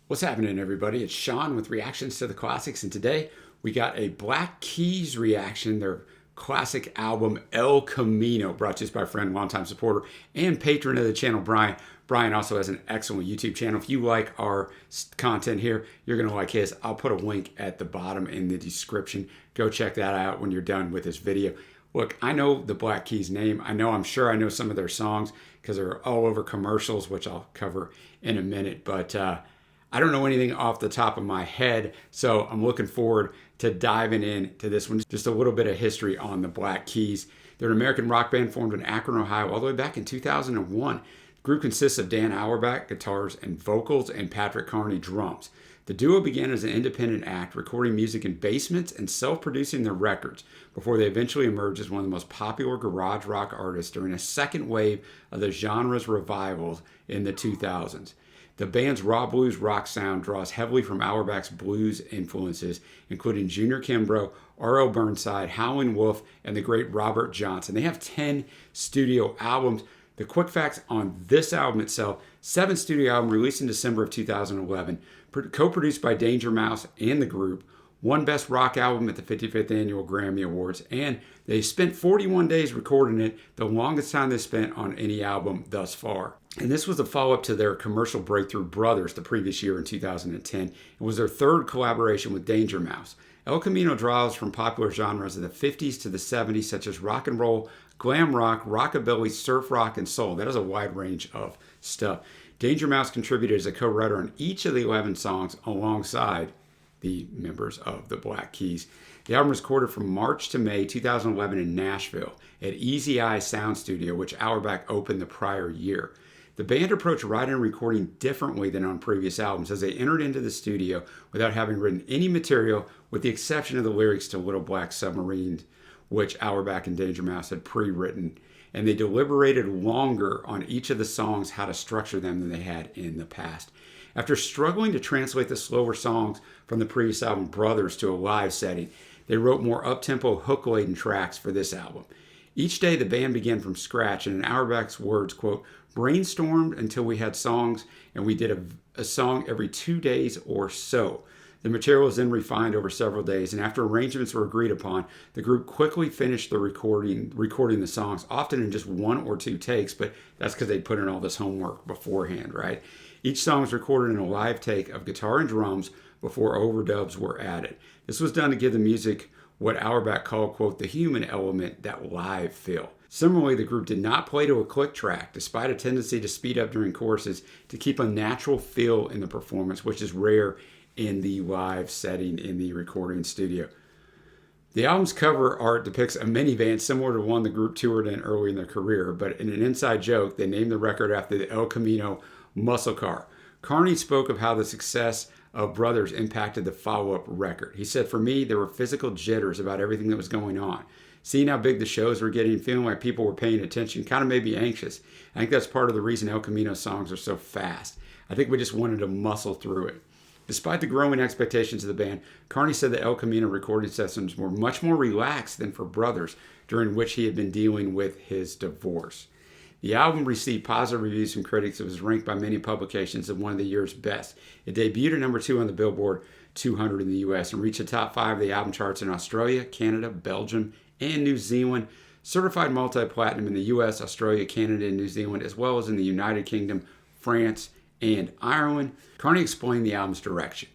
What's happening, everybody? It's Sean with Reactions to the Classics, and today we got a Black Keys reaction, their classic album El Camino, brought to us by a friend, longtime supporter, and patron of the channel, Brian. Brian also has an excellent YouTube channel. If you like our content here, you're going to like his. I'll put a link at the bottom in the description. Go check that out when you're done with this video. Look, I know the Black Keys name. I'm sure I know some of their songs because they're all over commercials, which I'll cover in a minute, but I don't know anything off the top of my head, so I'm looking forward to diving into this one. Just a little bit of history on the Black Keys. They're an American rock band formed in Akron, Ohio, all the way back in 2001. The group consists of Dan Auerbach, guitars and vocals, and Patrick Carney, drums. The duo began as an independent act, recording music in basements and self-producing their records, before they eventually emerged as one of the most popular garage rock artists during a second wave of the genre's revivals in the 2000s. The band's raw blues rock sound draws heavily from Auerbach's blues influences, including Junior Kimbrough, R.L. Burnside, Howlin' Wolf, and the great Robert Johnson. They have 10 studio albums. The quick facts on this album itself: 7th studio album released in December of 2011, co-produced by Danger Mouse and the group, won Best Rock Album at the 55th Annual Grammy Awards, and they spent 41 days recording it, the longest time they spent on any album thus far. And this was a follow-up to their commercial breakthrough Brothers the previous year in 2010. It was their third collaboration with Danger Mouse. El Camino draws from popular genres of the 50s to the 70s, such as rock and roll, glam rock, rockabilly, surf rock, and soul. That is a wide range of stuff. Danger Mouse contributed as a co-writer on each of the 11 songs alongside the members of the Black Keys. The album was recorded from March to May 2011 in Nashville at Easy Eye Sound Studio, which Auerbach opened the prior year. The band approached writing and recording differently than on previous albums, as they entered into the studio without having written any material, with the exception of the lyrics to Little Black Submarines, which Auerbach and Danger Mouse had pre-written, and they deliberated longer on each of the songs how to structure them than they had in the past. After struggling to translate the slower songs from the previous album Brothers to a live setting, they wrote more up-tempo, hook-laden tracks for this album. Each day the band began from scratch, and in Auerbach's words, quote, brainstormed until we had songs, and we did a song every 2 days or so. The material was then refined over several days, and after arrangements were agreed upon, the group quickly finished the recording the songs, often in just 1 or 2 takes, but that's because they'd put in all this homework beforehand, right? Each song was recorded in a live take of guitar and drums before overdubs were added. This was done to give the music what Auerbach called, quote, the human element, that live feel. Similarly, the group did not play to a click track, despite a tendency to speed up during choruses to keep a natural feel in the performance, which is rare in the live setting in the recording studio. The album's cover art depicts a minivan similar to one the group toured in early in their career, but in an inside joke, they named the record after the El Camino muscle car. Carney spoke of how the success of Brothers impacted the follow-up record. He said, for me, there were physical jitters about everything that was going on. Seeing how big the shows were getting, feeling like people were paying attention, kind of made me anxious. I think that's part of the reason El Camino songs are so fast. I think we just wanted to muscle through it. Despite the growing expectations of the band, Carney said that El Camino recording sessions were much more relaxed than for Brothers, during which he had been dealing with his divorce. The album received positive reviews from critics. It was ranked by many publications as one of the year's best. It debuted at number 2 on the Billboard 200 in the U.S. and reached the top 5 of the album charts in Australia, Canada, Belgium, and New Zealand. Certified multi-platinum in the U.S., Australia, Canada, and New Zealand, as well as in the United Kingdom, France, and Ireland. Carney explained the album's direction.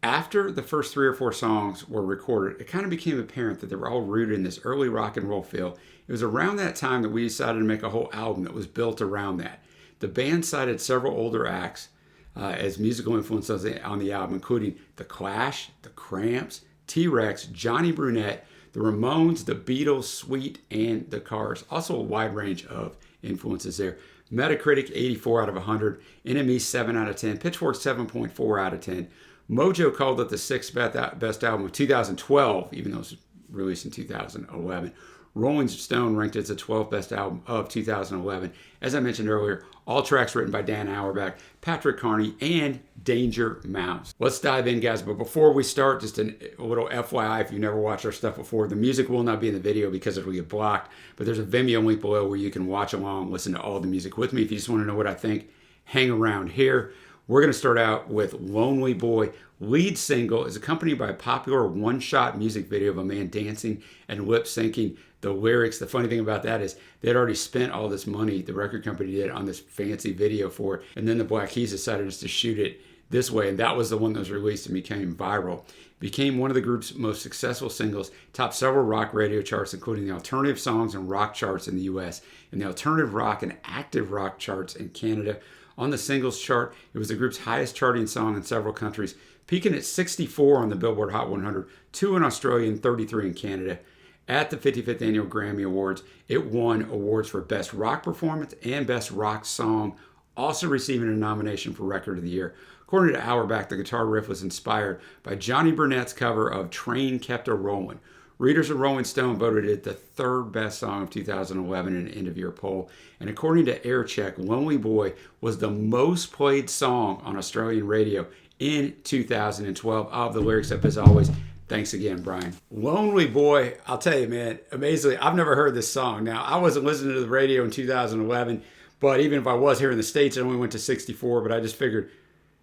After the first 3 or 4 songs were recorded, it kind of became apparent that they were all rooted in this early rock and roll feel. It was around that time that we decided to make a whole album that was built around that. The band cited several older acts as musical influences on the album, including The Clash, The Cramps, T-Rex, Johnny Brunette, The Ramones, The Beatles, Sweet, and The Cars. Also a wide range of influences there. Metacritic 84 out of 100, NME 7 out of 10, Pitchfork 7.4 out of 10. Mojo called it the 6th best album of 2012, even though it was released in 2011. Rolling Stone ranked it as the 12th best album of 2011. As I mentioned earlier, all tracks written by Dan Auerbach, Patrick Carney, and Danger Mouse. Let's dive in, guys. But before we start, just a little FYI, if you've never watched our stuff before, the music will not be in the video because it will get blocked. But there's a Vimeo link below where you can watch along, listen to all the music with me. If you just want to know what I think, hang around here. We're going to start out with Lonely Boy. Lead single is accompanied by a popular one-shot music video of a man dancing and lip-syncing the lyrics. The funny thing about that is they'd already spent all this money, the record company did, on this fancy video for it. And then the Black Keys decided just to shoot it this way. And that was the one that was released and became viral. Became one of the group's most successful singles, topped several rock radio charts, including the alternative songs and rock charts in the US, and the alternative rock and active rock charts in Canada. On the singles chart, it was the group's highest charting song in several countries, peaking at 64 on the Billboard Hot 100, 2 in Australia and 33 in Canada. At the 55th Annual Grammy Awards, it won awards for Best Rock Performance and Best Rock Song, also receiving a nomination for Record of the Year. According to Auerbach, the guitar riff was inspired by Johnny Burnett's cover of Train Kept a Rollin'. Readers of Rolling Stone voted it the third best song of 2011 in an end-of-year poll. And according to Aircheck, Lonely Boy was the most played song on Australian radio in 2012. I'll have the lyrics up as always. Thanks again, Brian. Lonely Boy, I'll tell you, man, amazingly, I've never heard this song. Now, I wasn't listening to the radio in 2011, but even if I was here in the States, it only went to 64, but I just figured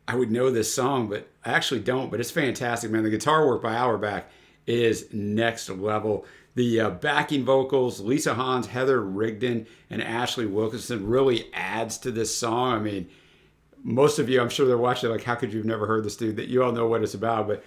I would know this song, but I actually don't. But it's fantastic, man. The guitar work by Auerbach is next level. The backing vocals, Lisa Hans, Heather Rigdon, and Ashley Wilkinson really adds to this song. I mean, most of you, I'm sure they're watching like, how could you have never heard this dude? That you all know what it's about, but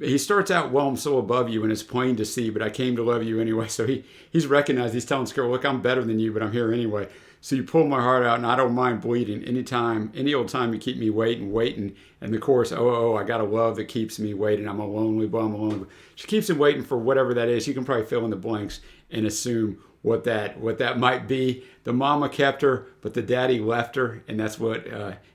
he starts out, well, I'm so above you and it's plain to see, but I came to love you anyway. So he's recognized, he's telling Skirl, look, I'm better than you, but I'm here anyway. So you pull my heart out and I don't mind bleeding. Anytime, any old time you keep me waiting. And the chorus, oh, I got a love that keeps me waiting. I'm a lonely boy, I'm a lonely boy. She keeps him waiting for whatever that is. You can probably fill in the blanks and assume what that might be. The mama kept her, but the daddy left her. And that's what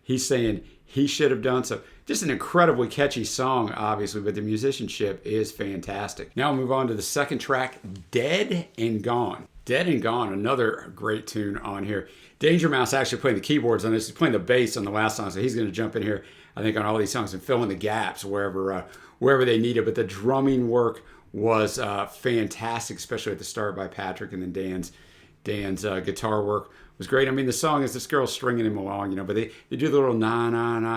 he's saying he should have done. So just an incredibly catchy song, obviously, but the musicianship is fantastic. Now we'll move on to the second track, Dead and Gone. Dead and Gone, another great tune on here. Danger Mouse actually playing the keyboards on this. He's playing the bass on the last song, so he's going to jump in here, I think, on all these songs and fill in the gaps wherever they need it. But the drumming work was fantastic, especially at the start by Patrick, and then Dan's guitar work was great. I mean, the song is this girl stringing him along, but they do the little na,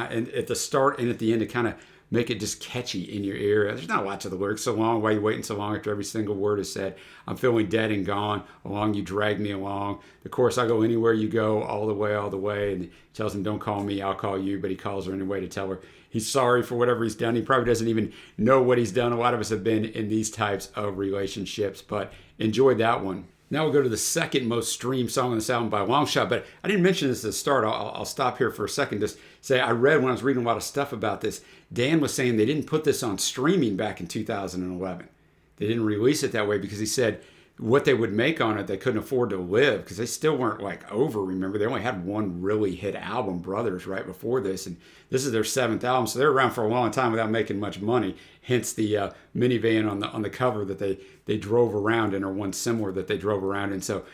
and at the start and at the end to kind of make it just catchy in your ear. There's not a lot to the lyrics. So long, why you waiting so long after every single word is said? I'm feeling dead and gone. Along you drag me along. The chorus, I go anywhere you go, all the way. And he tells him, don't call me, I'll call you. But he calls her anyway to tell her he's sorry for whatever he's done. He probably doesn't even know what he's done. A lot of us have been in these types of relationships, but enjoyed that one. Now we'll go to the second most streamed song on this album by a long shot, but I didn't mention this at the start. I'll stop here for a second. Just say I read when I was reading a lot of stuff about this, Dan was saying they didn't put this on streaming back in 2011. They didn't release it that way because he said what they would make on it, they couldn't afford to live because they still weren't like over, remember? They only had one really hit album, Brothers, right before this, and this is their 7th album, so they're around for a long time without making much money, hence the minivan on the cover that they drove around in, or one similar that they drove around in. So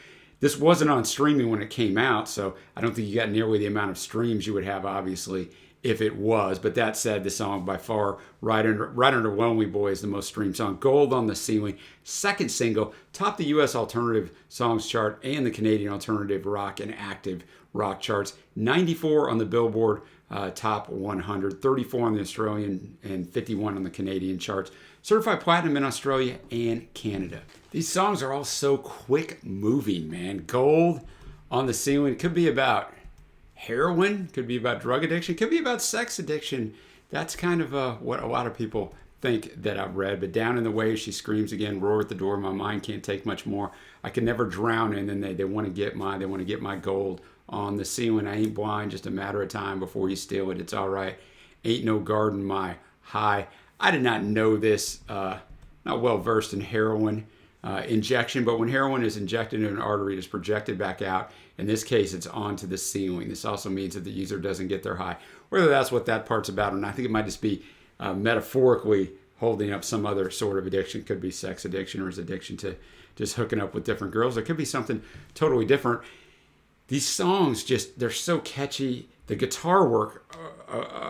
this wasn't on streaming when it came out, so I don't think you got nearly the amount of streams you would have, obviously, if it was. But that said, the song by far, right under Lonely Boy, is the most streamed song. Gold on the Ceiling, second single, topped the U.S. Alternative Songs chart and the Canadian Alternative Rock and Active Rock charts. 94 on the Billboard Top 100, 34 on the Australian, and 51 on the Canadian charts. Certified platinum in Australia and Canada. These songs are all so quick moving, man. Gold on the Ceiling could be about heroin, could be about drug addiction, could be about sex addiction. That's kind of what a lot of people think that I've read. But Down in the Waves, she screams again, roar at the door, my mind can't take much more. I can never drown in, and they want to get my gold on the ceiling. I ain't blind, just a matter of time before you steal it. It's all right. Ain't no garden my high. I did not know this, not well versed in heroin injection, but when heroin is injected into an artery, it is projected back out. In this case, it's onto the ceiling. This also means that the user doesn't get their high. Whether that's what that part's about or not, I think it might just be metaphorically holding up some other sort of addiction. Could be sex addiction, or his addiction to just hooking up with different girls. It could be something totally different. These songs they're so catchy. The guitar work,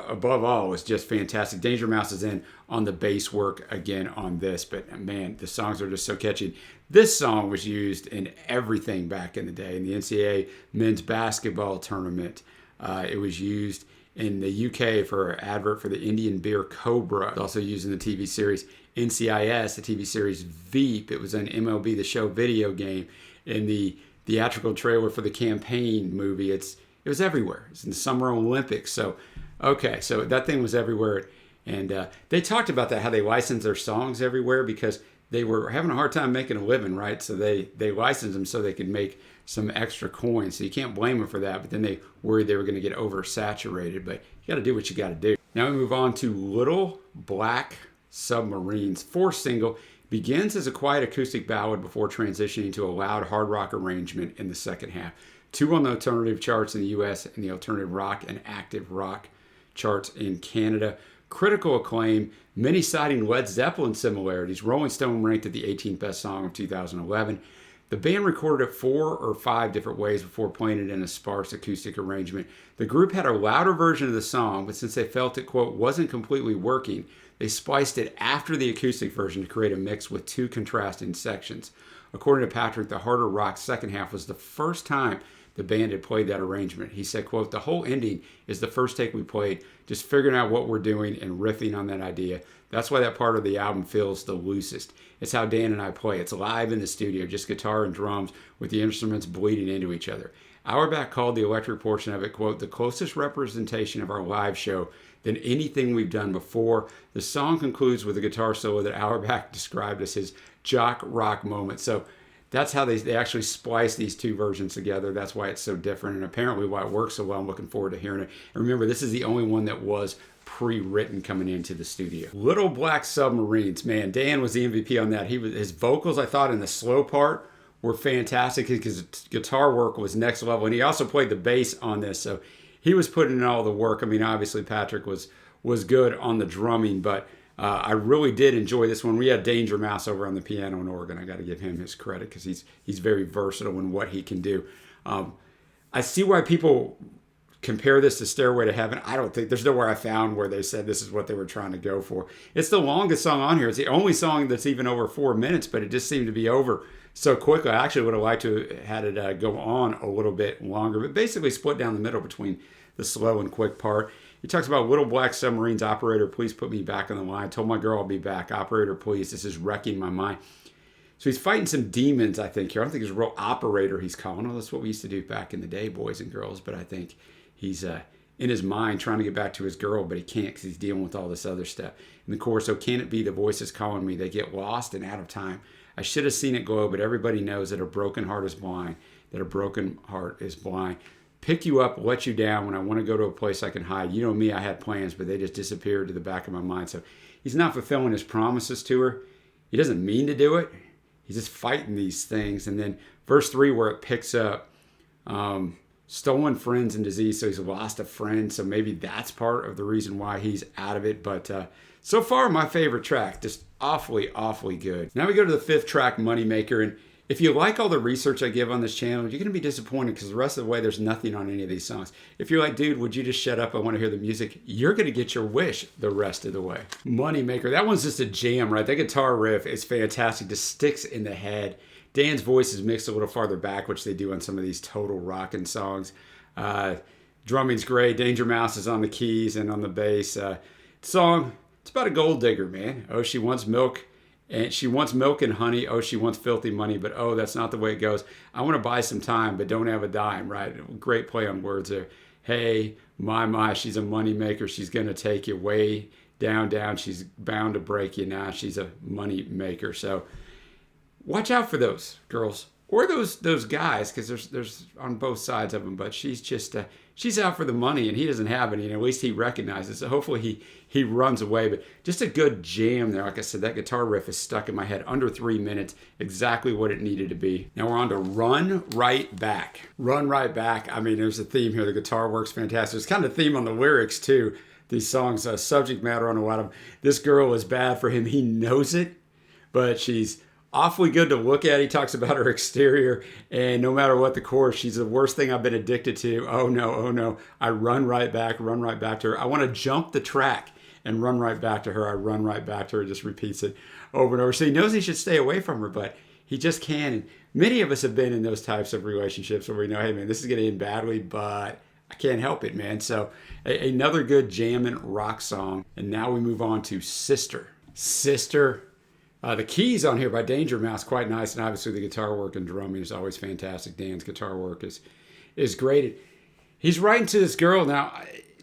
above all, is just fantastic. Danger Mouse is in on the bass work again on this, but man, the songs are just so catchy. This song was used in everything back in the day. In the NCAA men's basketball tournament, it was used in the UK for an advert for the Indian beer Cobra. It's also used in the TV series NCIS, the TV series Veep. It was an MLB The Show video game. In the theatrical trailer for the campaign movie, it was everywhere. It's in the Summer Olympics. So that thing was everywhere. And they talked about that, how they licensed their songs everywhere because they were having a hard time making a living, right? So they licensed them so they could make some extra coins. So you can't blame them for that. But then they worried they were going to get oversaturated. But you got to do what you got to do. Now we move on to Little Black Submarines. Fourth single, begins as a quiet acoustic ballad before transitioning to a loud hard rock arrangement in the second half. 2 on the alternative charts in the US and the alternative rock and active rock charts in Canada. Critical acclaim, many citing Led Zeppelin similarities. Rolling Stone ranked it the 18th best song of 2011. The band recorded it 4 or 5 different ways before playing it in a sparse acoustic arrangement. The group had a louder version of the song, but since they felt it, quote, wasn't completely working, they spliced it after the acoustic version to create a mix with 2 contrasting sections. According to Patrick, the harder rock second half was the first time the band had played that arrangement. He said, quote, the whole ending is the first take we played, just figuring out what we're doing and riffing on that idea. That's why that part of the album feels the loosest. It's how Dan and I play. It's live in the studio, just guitar and drums with the instruments bleeding into each other. Auerbach called the electric portion of it, quote, the closest representation of our live show than anything we've done before. The song concludes with a guitar solo that Auerbach described as his jock rock moment. So that's how they actually splice these 2 versions together. That's why it's so different, and apparently why it works so well. I'm looking forward to hearing it. And remember, this is the only one that was pre-written coming into the studio. Little Black Submarines, man, Dan was the MVP on that. His vocals, I thought, in the slow part were fantastic. His guitar work was next level, and he also played the bass on this, so he was putting in all the work. I mean, obviously Patrick was good on the drumming, but I really did enjoy this one. We had Danger Mouse over on the piano and organ. I got to give him his credit because he's very versatile in what he can do. I see why people compare this to Stairway to Heaven. I don't think there's nowhere I found where they said this is what they were trying to go for. It's the longest song on here. It's the only song that's even over 4 minutes, but it just seemed to be over so quickly. I actually would have liked to have had it go on a little bit longer, but basically split down the middle between the slow and quick part. He talks about Little Black Submarines. Operator, please put me back on the line. Told my girl I'll be back. Operator, please. This is wrecking my mind. So he's fighting some demons, I think, here. I don't think he's a real operator he's calling. Well, that's what we used to do back in the day, boys and girls. But I think he's in his mind trying to get back to his girl, but he can't because he's dealing with all this other stuff. In the chorus, so can it be the voices calling me? They get lost and out of time. I should have seen it glow, but everybody knows that a broken heart is blind. That a broken heart is blind. Pick you up, let you down when I want to go to a place I can hide. You know me, I had plans, but they just disappeared to the back of my mind. So he's not fulfilling his promises to her. He doesn't mean to do it. He's just fighting these things. And then verse 3 where it picks up, stolen friends and disease. So he's lost a friend. So maybe that's part of the reason why he's out of it. But so far, my favorite track, just awfully, awfully good. Now we go to the 5th track, Moneymaker. And if you like all the research I give on this channel, you're going to be disappointed because the rest of the way, there's nothing on any of these songs. If you're like, dude, would you just shut up? I want to hear the music. You're going to get your wish the rest of the way. Moneymaker, that one's just a jam, right? That guitar riff is fantastic. Just sticks in the head. Dan's voice is mixed a little farther back, which they do on some of these total rockin' songs. Drumming's great. Danger Mouse is on the keys and on the bass. Song, it's about a gold digger, man. Oh, she wants milk. And she wants milk and honey. Oh, she wants filthy money. But oh, that's not the way it goes. I want to buy some time, but don't have a dime, right? Great play on words there. Hey, my, she's a money maker. She's going to take you way down. She's bound to break you now. She's a money maker. So watch out for those girls or those guys, because there's on both sides of them. But she's just she's out for the money, and he doesn't have any, and at least he recognizes. So hopefully he runs away. But just a good jam there. Like I said, that guitar riff is stuck in my head. Under 3 minutes, exactly what it needed to be. Now we're on to Run Right Back. Run Right Back. I mean, there's a theme here. The guitar works fantastic. There's kind of a theme on the lyrics too. These songs, subject matter on a lot of them. This girl is bad for him. He knows it, but she's awfully good to look at. He talks about her exterior, and no matter what the chorus, she's the worst thing I've been addicted to. Oh no. I run right back to her. I want to jump the track and run right back to her. I run right back to her. Just repeats it over and over. So he knows he should stay away from her, but he just can't. And many of us have been in those types of relationships where we know, hey man, this is going to end badly, but I can't help it, man. So another good jamming rock song. And now we move on to Sister. Sister. The keys on here by Danger Mouse, quite nice. And obviously the guitar work and drumming is always fantastic. Dan's guitar work is great. He's writing to this girl. Now,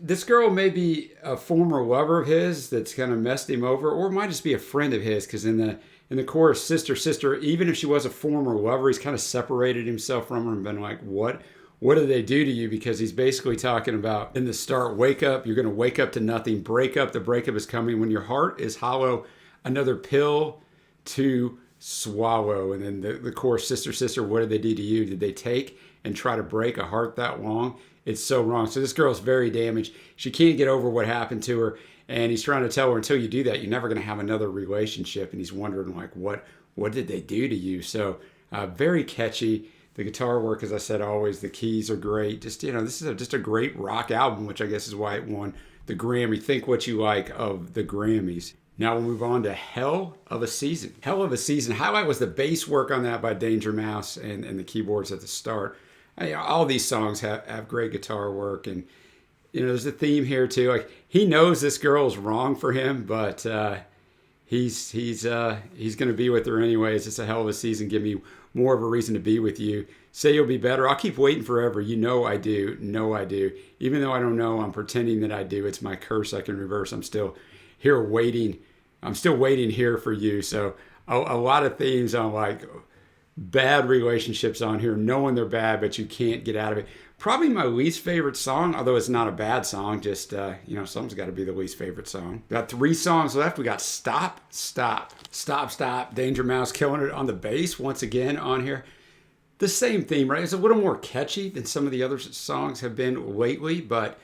this girl may be a former lover of his that's kind of messed him over, or it might just be a friend of his, because in the chorus, Sister, Sister, even if she was a former lover, he's kind of separated himself from her and been like, what did they do to you? Because he's basically talking about, in the start, wake up, you're going to wake up to nothing, break up, the breakup is coming. When your heart is hollow, another pill to swallow. And then the chorus, Sister, Sister, what did they do to you? Did they take and try to break a heart that long? It's so wrong. So this girl's very damaged. She can't get over what happened to her. And he's trying to tell her, until you do that, you're never going to have another relationship. And he's wondering, like, what did they do to you? So very catchy. The guitar work, as I said, always, the keys are great. Just, this is just a great rock album, which I guess is why it won the Grammy. Think what you like of the Grammys. Now we'll move on to Hell of a Season. Hell of a Season. Highlight was the bass work on that by Danger Mouse and the keyboards at the start. All these songs have great guitar work, and there's a theme here too. Like, he knows this girl is wrong for him, but he's going to be with her anyways. It's a hell of a season. Give me more of a reason to be with you. Say you'll be better. I'll keep waiting forever. You know I do. No, I do. Even though I don't know, I'm pretending that I do. It's my curse I can reverse. I'm still here waiting. I'm still waiting here for you. So a lot of themes on like bad relationships on here, knowing they're bad, but you can't get out of it. Probably my least favorite song, although it's not a bad song, just, something's got to be the least favorite song. We got 3 songs left. We got Stop, Stop, Stop, Stop. Danger Mouse killing it on the bass once again on here. The same theme, right? It's a little more catchy than some of the other songs have been lately, but,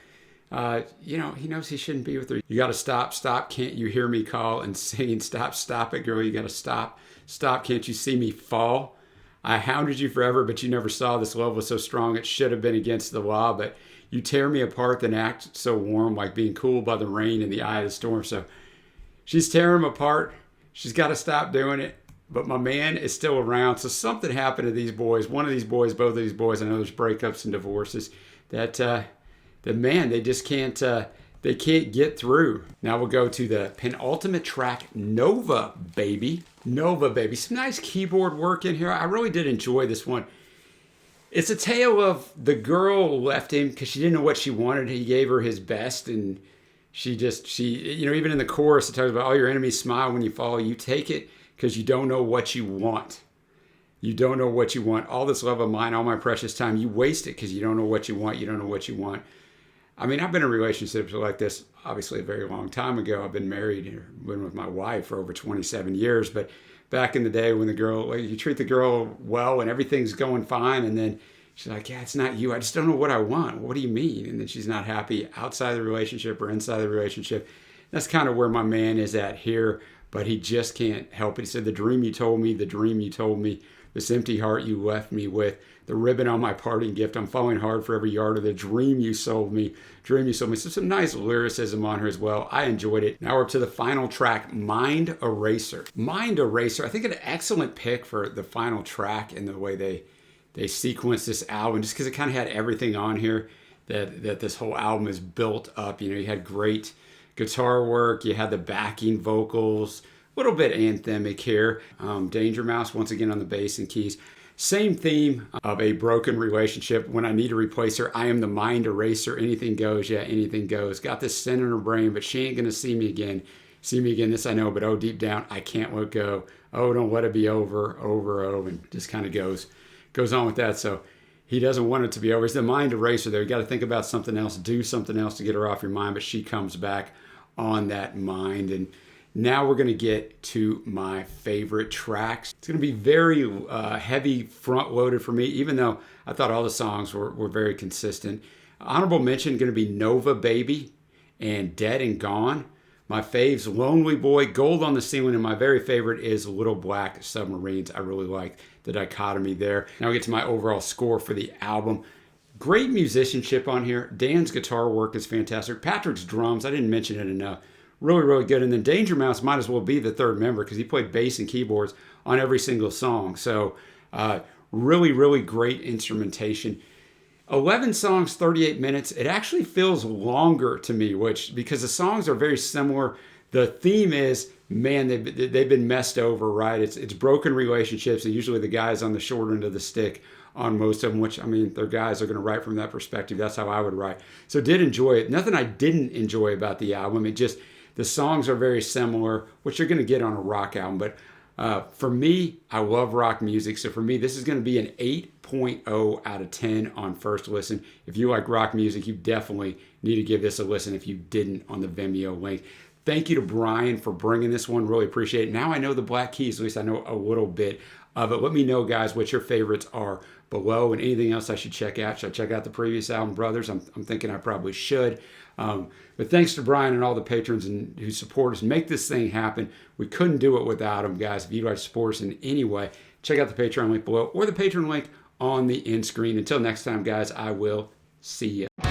he knows he shouldn't be with her. You got to stop, stop, can't you hear me call? And singing, stop, stop it, girl, you got to stop, stop, can't you see me fall? I hounded you forever, but you never saw this love was so strong it should have been against the law. But you tear me apart, then act so warm, like being cooled by the rain in the eye of the storm. So she's tearing him apart. She's got to stop doing it. But my man is still around. So something happened to these boys. One of these boys, both of these boys, I know there's breakups and divorces, that they just can't they can't get through. Now we'll go to the penultimate track, Nova Baby. Nova Baby. Some nice keyboard work in here. I really did enjoy this one. It's a tale of the girl left him because she didn't know what she wanted. He gave her his best, and she even in the chorus, it talks about all your enemies smile when you fall. You take it because you don't know what you want. You don't know what you want. All this love of mine, all my precious time, you waste it because you don't know what you want. You don't know what you want. I mean, I've been in relationships like this, obviously a very long time ago. I've been married, been with my wife for over 27 years. But back in the day when you treat the girl well and everything's going fine, and then she's like, yeah, it's not you. I just don't know what I want. What do you mean? And then she's not happy outside the relationship or inside the relationship. That's kind of where my man is at here, but he just can't help it. He said, the dream you told me, this empty heart you left me with, the ribbon on my parting gift, I'm falling hard for every yard of the dream you sold me. So some nice lyricism on her as well. I enjoyed it. Now we're up to the final track, Mind Eraser. Mind Eraser, I think an excellent pick for the final track in the way they sequenced this album, just because it kind of had everything on here that this whole album is built up. You had great guitar work, you had the backing vocals, a little bit anthemic here. Danger Mouse once again on the bass and keys. Same theme of a broken relationship. When I need to replace her, I am the mind eraser. Anything goes, yeah, anything goes. Got this sin in her brain, but she ain't gonna see me again. This I know, but oh, deep down, I can't let go. Oh, don't let it be over, and just kind of goes on with that. So he doesn't want it to be over. He's the mind eraser there. You got to think about something else, do something else to get her off your mind, but she comes back on that mind. And now we're going to get to my favorite tracks. It's going to be very heavy front-loaded for me, even though I thought all the songs were very consistent. Honorable mention going to be Nova Baby and Dead and Gone. My faves, Lonely Boy, Gold on the Ceiling, and my very favorite is Little Black Submarines. I really like the dichotomy there. Now we get to my overall score for the album. Great musicianship on here. Dan's guitar work is fantastic. Patrick's drums, I didn't mention it enough. Really, really good. And then Danger Mouse might as well be the third member because he played bass and keyboards on every single song. So really, really great instrumentation. 11 songs, 38 minutes. It actually feels longer to me, which, because the songs are very similar. The theme is, man, they've been messed over, right? It's broken relationships, and usually the guy's on the short end of the stick on most of them, which, I mean, their guys are going to write from that perspective. That's how I would write. So did enjoy it. Nothing I didn't enjoy about the album. It just, the songs are very similar, which you're going to get on a rock album. But for me, I love rock music. So for me, this is going to be an 8.0 out of 10 on first listen. If you like rock music, you definitely need to give this a listen if you didn't on the Vimeo link. Thank you to Brian for bringing this one. Really appreciate it. Now I know the Black Keys. At least I know a little bit of it. Let me know, guys, what your favorites are below, and anything else I should check out. Should I check out the previous album, Brothers? I'm thinking I probably should. But thanks to Brian and all the patrons who support us and make this thing happen. We couldn't do it without them, guys. If you'd like to support us in any way, check out the Patreon link below or the Patreon link on the end screen. Until next time, guys, I will see you.